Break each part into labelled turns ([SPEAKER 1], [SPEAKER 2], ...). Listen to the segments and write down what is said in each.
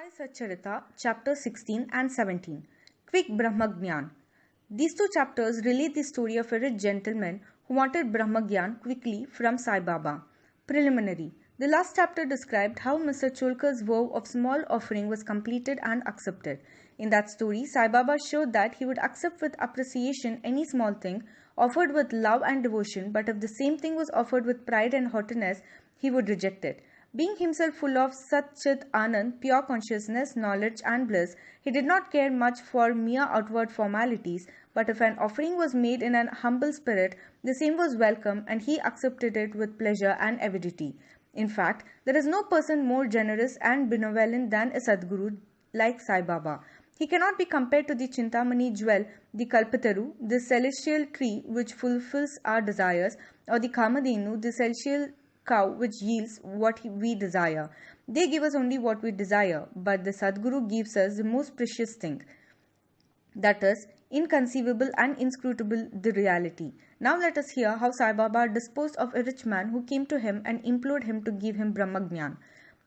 [SPEAKER 1] Sai Satcharita, chapter 16 and 17. Quick Brahmagyan. These two chapters relate the story of a rich gentleman who wanted Brahmagyan quickly from Sai Baba. Preliminary. The last chapter described how Mr. Cholkar's vow of small offering was completed and accepted. In that story, Sai Baba showed that he would accept with appreciation any small thing offered with love and devotion, but if the same thing was offered with pride and haughtiness, he would reject it. Being himself full of Sat Chit Anand, pure consciousness, knowledge, and bliss, he did not care much for mere outward formalities, but if an offering was made in an humble spirit, the same was welcome and he accepted it with pleasure and avidity. In fact, there is no person more generous and benevolent than a Sadguru like Sai Baba. He cannot be compared to the Chintamani jewel, the Kalpataru, the celestial tree which fulfills our desires, or the Kamadhenu, the celestial cow which yields what we desire. They give us only what we desire, but the Sadguru gives us the most precious thing, that is, inconceivable and inscrutable the reality. Now let us hear how Sai Baba disposed of a rich man who came to him and implored him to give him Brahmagyan.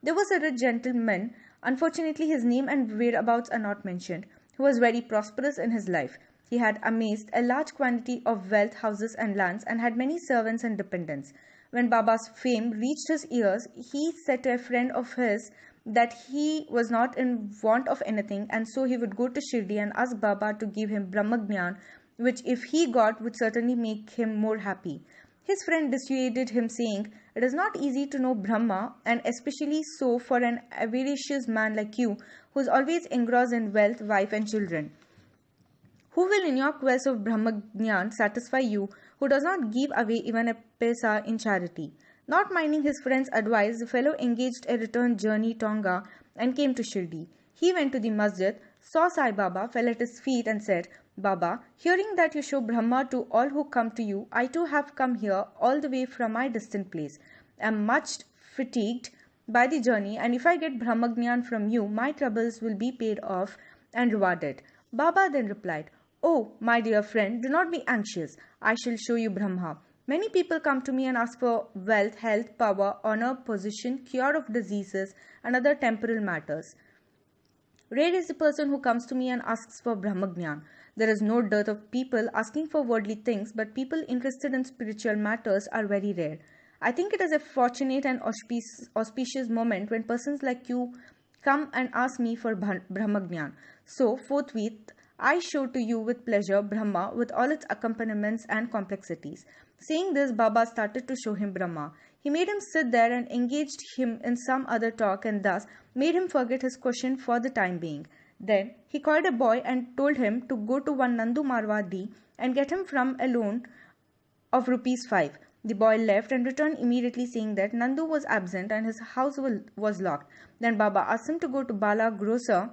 [SPEAKER 1] There was a rich gentleman, unfortunately his name and whereabouts are not mentioned, who was very prosperous in his life. He had amassed a large quantity of wealth, houses and lands, and had many servants and dependents. When Baba's fame reached his ears, he said to a friend of his that he was not in want of anything, and so he would go to Shirdi and ask Baba to give him Brahmagyan, which if he got would certainly make him more happy. His friend dissuaded him, saying, "It is not easy to know Brahma, and especially so for an avaricious man like you, who is always engrossed in wealth, wife and children. Who will in your quest of Brahmagyan satisfy you, who does not give away even a paisa in charity?" Not minding his friend's advice, the fellow engaged a return journey Tonga and came to Shirdi. He went to the masjid, saw Sai Baba, fell at his feet and said, "Baba, hearing that you show Brahma to all who come to you, I too have come here all the way from my distant place. I am much fatigued by the journey, and if I get Brahmagyan from you, my troubles will be paid off and rewarded." Baba then replied, "Oh, my dear friend, do not be anxious. I shall show you Brahma. Many people come to me and ask for wealth, health, power, honor, position, cure of diseases, and other temporal matters. Rare is the person who comes to me and asks for Brahmagyan. There is no dearth of people asking for worldly things, but people interested in spiritual matters are very rare. I think it is a fortunate and auspicious moment when persons like you come and ask me for Brahmagyan. So, forthwith, I show to you with pleasure Brahma with all its accompaniments and complexities." Saying this, Baba started to show him Brahma. He made him sit there and engaged him in some other talk and thus made him forget his question for the time being. Then he called a boy and told him to go to one Nandu Marwadi and get him from a loan of rupees 5. The boy left and returned immediately, saying that Nandu was absent and his house was locked. Then Baba asked him to go to Bala Grocer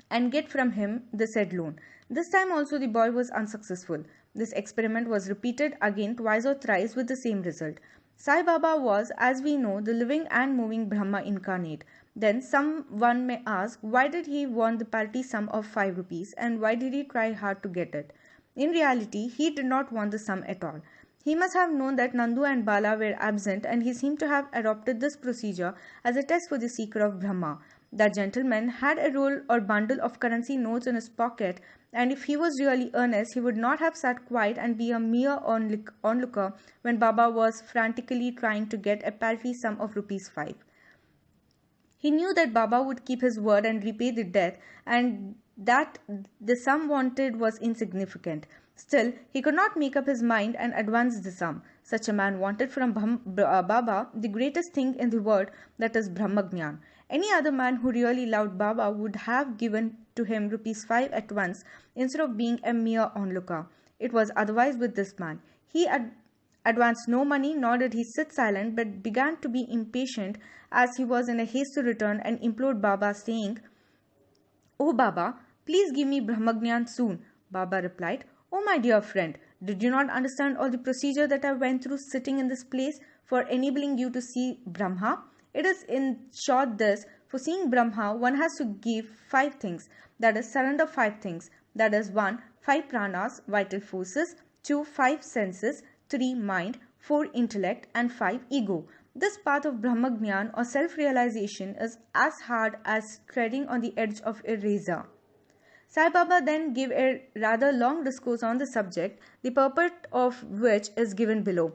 [SPEAKER 1] and get from him the said loan. This time also the boy was unsuccessful. This experiment was repeated again twice or thrice with the same result. Sai Baba was, as we know, the living and moving Brahma incarnate. Then someone may ask, why did he want the paltry sum of 5 rupees and why did he try hard to get it? In reality, he did not want the sum at all. He must have known that Nandu and Bala were absent, and he seemed to have adopted this procedure as a test for the seeker of Brahma. That gentleman had a roll or bundle of currency notes in his pocket, and if he was really earnest, he would not have sat quiet and be a mere onlooker when Baba was frantically trying to get a paltry sum of rupees 5. He knew that Baba would keep his word and repay the debt, and that the sum wanted was insignificant. Still, he could not make up his mind and advance the sum. Such a man wanted from Baba the greatest thing in the world, that is Brahmagyan. Any other man who really loved Baba would have given to him rupees 5 at once instead of being a mere onlooker. It was otherwise with this man. He advanced no money, nor did he sit silent, but began to be impatient as he was in a haste to return and implored Baba, saying, "Oh Baba, please give me Brahmagyan soon." Baba replied, "Oh my dear friend, did you not understand all the procedure that I went through sitting in this place for enabling you to see Brahma? It is in short this: for seeing Brahma, one has to give 5 things, that is, surrender 5 things, that is, 1. 5 pranas, vital forces, 2. 5 senses, 3. Mind, 4. Intellect, and 5. Ego. This path of Brahmagyan or self-realization is as hard as treading on the edge of a razor. Sai Baba then gave a rather long discourse on the subject, the purport of which is given below.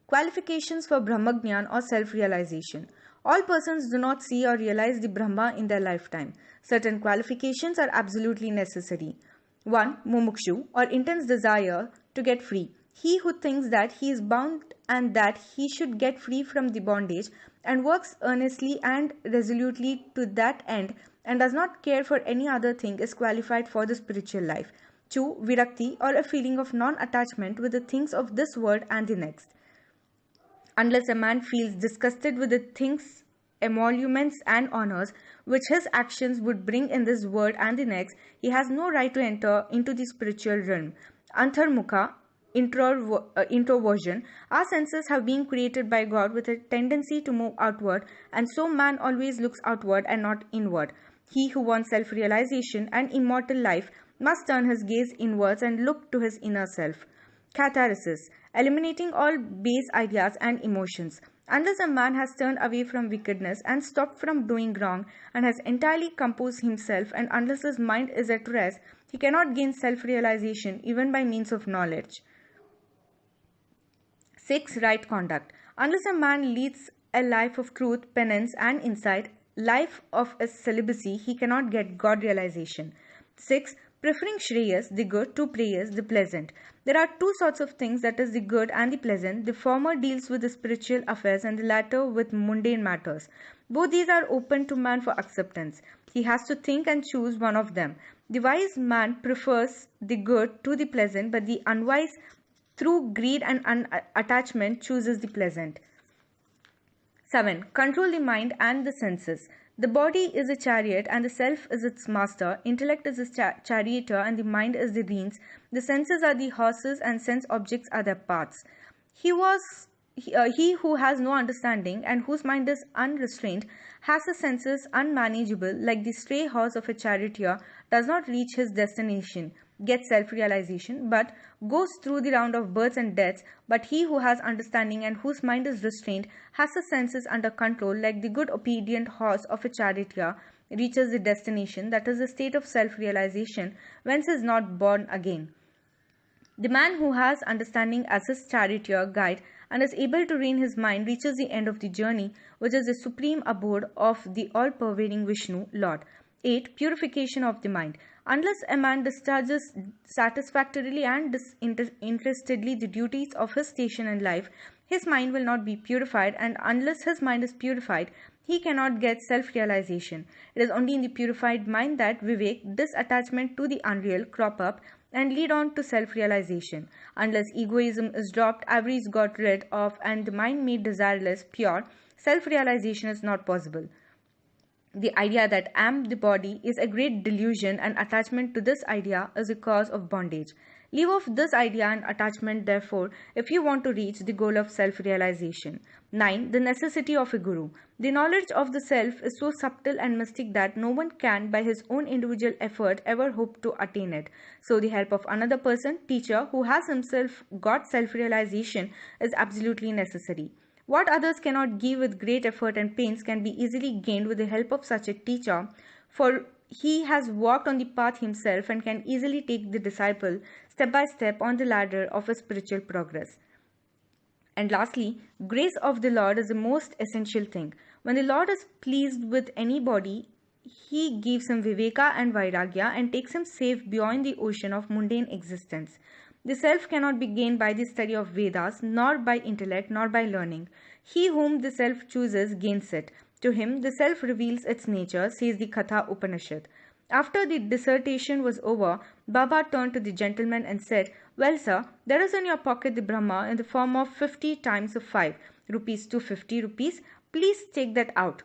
[SPEAKER 1] Qualifications for Brahmagyan or self-realization. All persons do not see or realize the Brahma in their lifetime. Certain qualifications are absolutely necessary. 1. Mumukshu or intense desire to get free. He who thinks that he is bound and that he should get free from the bondage and works earnestly and resolutely to that end and does not care for any other thing is qualified for the spiritual life. 2. Virakti or a feeling of non-attachment with the things of this world and the next. Unless a man feels disgusted with the things, emoluments and honors which his actions would bring in this world and the next, he has no right to enter into the spiritual realm. Antharmukha, introversion. Our senses have been created by God with a tendency to move outward, and so man always looks outward and not inward. He who wants self-realization and immortal life must turn his gaze inwards and look to his inner self. Catharsis, eliminating all base ideas and emotions. Unless a man has turned away from wickedness and stopped from doing wrong and has entirely composed himself, and unless his mind is at rest, he cannot gain self-realization even by means of knowledge. 6. Right conduct. Unless a man leads a life of truth, penance and insight, life of a celibacy, he cannot get God realization. 6. Preferring Shreyas, the good, to Preyas, the pleasant. There are two sorts of things, that is the good and the pleasant. The former deals with the spiritual affairs and the latter with mundane matters. Both these are open to man for acceptance. He has to think and choose one of them. The wise man prefers the good to the pleasant, but the unwise, through greed and unattachment, chooses the pleasant. 7. Control the mind and the senses. The body is a chariot and the self is its master. Intellect is its charioteer and the mind is the reins. The senses are the horses and sense objects are their paths. He who has no understanding and whose mind is unrestrained has his senses unmanageable, like the stray horse of a charioteer, does not reach his destination, gets self-realization, but goes through the round of births and deaths. But he who has understanding and whose mind is restrained has his senses under control, like the good obedient horse of a charioteer, reaches the destination, that is the state of self-realization, whence is not born again. The man who has understanding as his charioteer guide and is able to rein his mind reaches the end of the journey, which is the supreme abode of the all-pervading Vishnu, Lord. 8. Purification of the mind. Unless a man discharges satisfactorily and disinterestedly the duties of his station in life, his mind will not be purified, and unless his mind is purified, he cannot get self-realization. It is only in the purified mind that Vivek, disattachment to the unreal, crop up and lead on to self-realization. Unless egoism is dropped, avarice got rid of, and the mind made desireless, pure, self-realization is not possible. The idea that I am the body is a great delusion, and attachment to this idea is a cause of bondage. Leave off this idea and attachment, therefore, if you want to reach the goal of self-realization. 9. The necessity of a guru. The knowledge of the self is so subtle and mystic that no one can, by his own individual effort, ever hope to attain it. So the help of another person, teacher, who has himself got self-realization is absolutely necessary. What others cannot give with great effort and pains can be easily gained with the help of such a teacher, for he has walked on the path himself and can easily take the disciple step by step on the ladder of a spiritual progress. And lastly, grace of the Lord is the most essential thing. When the Lord is pleased with anybody, he gives him viveka and vairagya and takes him safe beyond the ocean of mundane existence. The self cannot be gained by the study of Vedas, nor by intellect, nor by learning. He whom the self chooses gains it. To him the self reveals its nature, says the Katha Upanishad. After the dissertation was over, Baba turned to the gentleman and said, "Well, sir, there is in your pocket the Brahma in the form of 50 times of 5, rupees to 50 rupees. Please take that out."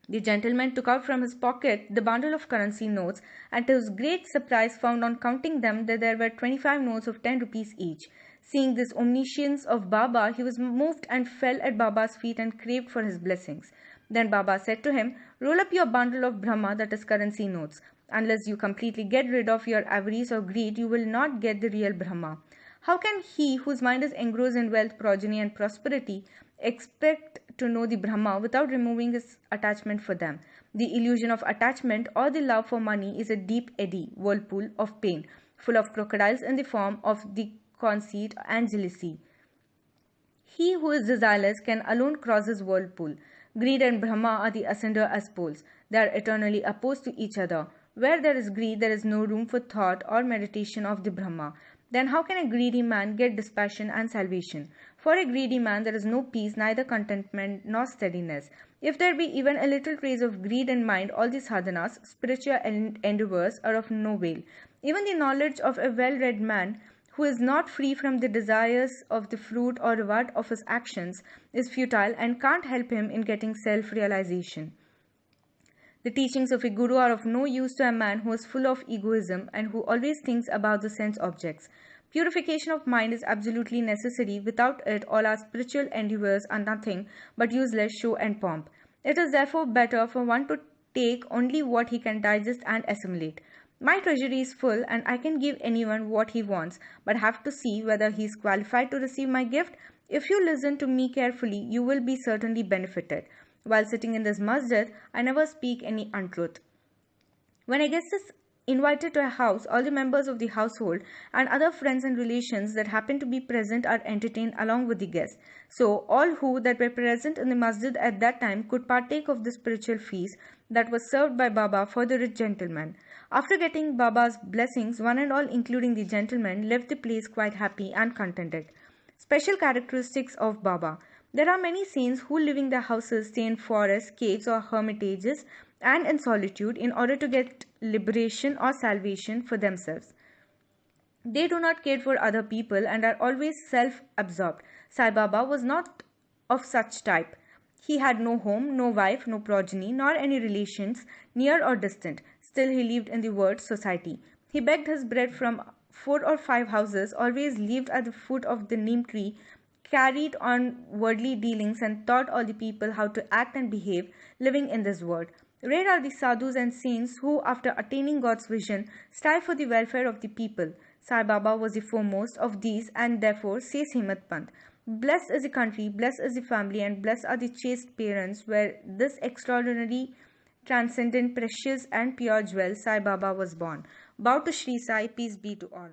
[SPEAKER 1] The gentleman took out from his pocket the bundle of currency notes, and to his great surprise found on counting them that there were 25 notes of 10 rupees each. Seeing this omniscience of Baba, he was moved and fell at Baba's feet and craved for his blessings. Then Baba said to him, "Roll up your bundle of Brahma, that is currency notes. Unless you completely get rid of your avarice or greed, you will not get the real Brahma. How can he whose mind is engrossed in wealth, progeny and prosperity expect to know the Brahma without removing his attachment for them. The illusion of attachment or the love for money is a deep eddy, whirlpool of pain, full of crocodiles in the form of the conceit and jealousy. He who is desireless can alone cross this whirlpool. Greed and Brahma are the asunder as poles. They are eternally opposed to each other. Where there is greed, there is no room for thought or meditation of the Brahma. Then how can a greedy man get dispassion and salvation? For a greedy man, there is no peace, neither contentment nor steadiness. If there be even a little trace of greed in mind, all the sadhanas, spiritual endeavors, are of no avail. Even the knowledge of a well-read man who is not free from the desires of the fruit or reward of his actions is futile and can't help him in getting self-realization. The teachings of a guru are of no use to a man who is full of egoism and who always thinks about the sense objects. Purification of mind is absolutely necessary. Without it, all our spiritual endeavors are nothing but useless show and pomp. It is therefore better for one to take only what he can digest and assimilate. My treasury is full and I can give anyone what he wants, but have to see whether he is qualified to receive my gift. If you listen to me carefully, you will be certainly benefited. While sitting in this masjid, I never speak any untruth. When a guest is invited to a house, all the members of the household and other friends and relations that happen to be present are entertained along with the guest. So, all who that were present in the masjid at that time could partake of the spiritual feast that was served by Baba for the rich gentleman. After getting Baba's blessings, one and all, including the gentleman, left the place quite happy and contented. Special characteristics of Baba. There are many saints who, leaving their houses, stay in forests, caves, or hermitages and in solitude in order to get liberation or salvation for themselves. They do not care for other people and are always self-absorbed. Sai Baba was not of such type. He had no home, no wife, no progeny, nor any relations, near or distant. Still he lived in the word society. He begged his bread from 4 or 5 houses, always lived at the foot of the neem tree, carried on worldly dealings and taught all the people how to act and behave, living in this world. Rare are the sadhus and saints who, after attaining God's vision, strive for the welfare of the people. Sai Baba was the foremost of these, and therefore, says Himmat Pant, blessed is the country, blessed is the family, and blessed are the chaste parents where this extraordinary, transcendent, precious, and pure jewel Sai Baba was born. Bow to Shri Sai, peace be to all.